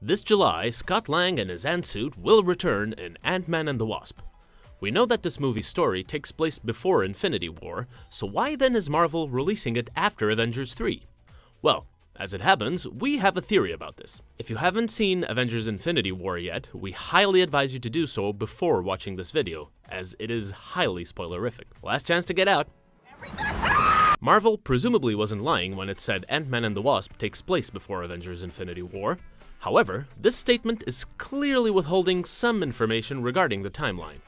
This July, Scott Lang and his ant suit will return in Ant-Man and the Wasp. We know that this movie's story takes place before Infinity War, so why then is Marvel releasing it after Avengers 3? Well, as it happens, we have a theory about this. If you haven't seen Avengers Infinity War yet, we highly advise you to do so before watching this video, as it is highly spoilerific. Last chance to get out. Marvel presumably wasn't lying when it said Ant-Man and the Wasp takes place before Avengers Infinity War. However, this statement is clearly withholding some information regarding the timeline.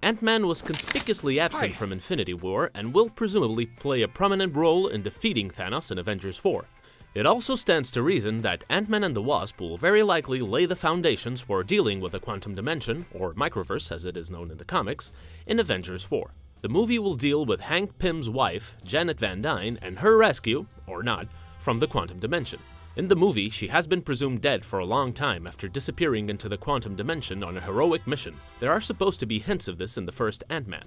Ant-Man was conspicuously absent from Infinity War and will presumably play a prominent role in defeating Thanos in Avengers 4. It also stands to reason that Ant-Man and the Wasp will very likely lay the foundations for dealing with the quantum dimension, or microverse as it is known in the comics, in Avengers 4. The movie will deal with Hank Pym's wife, Janet Van Dyne, and her rescue, or not, from the quantum dimension. In the movie, she has been presumed dead for a long time after disappearing into the quantum dimension on a heroic mission. There are supposed to be hints of this in the first Ant-Man.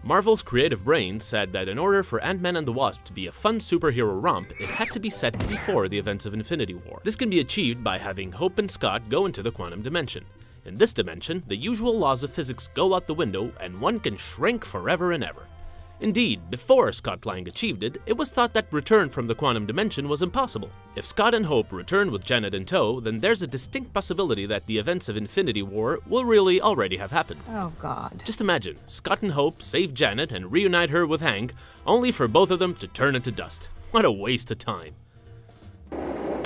Marvel's creative brain said that in order for Ant-Man and the Wasp to be a fun superhero romp, it had to be set before the events of Infinity War. This can be achieved by having Hope and Scott go into the quantum dimension. In this dimension, the usual laws of physics go out the window and one can shrink forever and ever. Indeed, before Scott Lang achieved it, it was thought that return from the quantum dimension was impossible. If Scott and Hope return with Janet in tow, then there's a distinct possibility that the events of Infinity War will really already have happened. Oh god. Just imagine, Scott and Hope save Janet and reunite her with Hank, only for both of them to turn into dust. What a waste of time.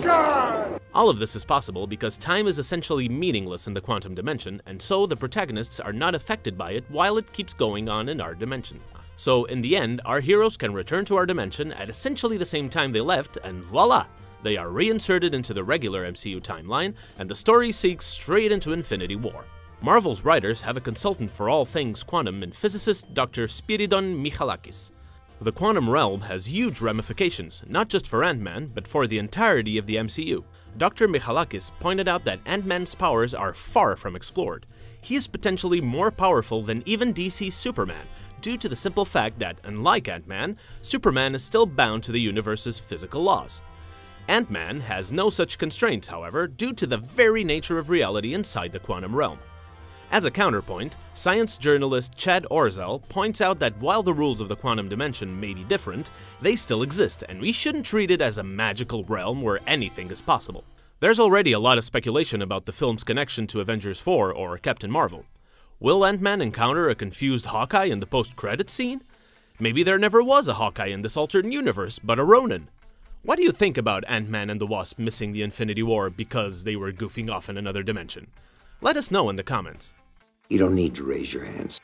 God! All of this is possible because time is essentially meaningless in the quantum dimension, and so the protagonists are not affected by it while it keeps going on in our dimension. So in the end, our heroes can return to our dimension at essentially the same time they left, and voila! They are reinserted into the regular MCU timeline, and the story sinks straight into Infinity War. Marvel's writers have a consultant for all things quantum in physicist Dr. Spiridon Michalakis. The quantum realm has huge ramifications, not just for Ant-Man, but for the entirety of the MCU. Dr. Michalakis pointed out that Ant-Man's powers are far from explored. He is potentially more powerful than even DC's Superman, due to the simple fact that, unlike Ant-Man, Superman is still bound to the universe's physical laws. Ant-Man has no such constraints, however, due to the very nature of reality inside the quantum realm. As a counterpoint, science journalist Chad Orzel points out that while the rules of the quantum dimension may be different, they still exist, and we shouldn't treat it as a magical realm where anything is possible. There's already a lot of speculation about the film's connection to Avengers 4 or Captain Marvel. Will Ant-Man encounter a confused Hawkeye in the post-credits scene? Maybe there never was a Hawkeye in this alternate universe, but a Ronin. What do you think about Ant-Man and the Wasp missing the Infinity War because they were goofing off in another dimension? Let us know in the comments. You don't need to raise your hands.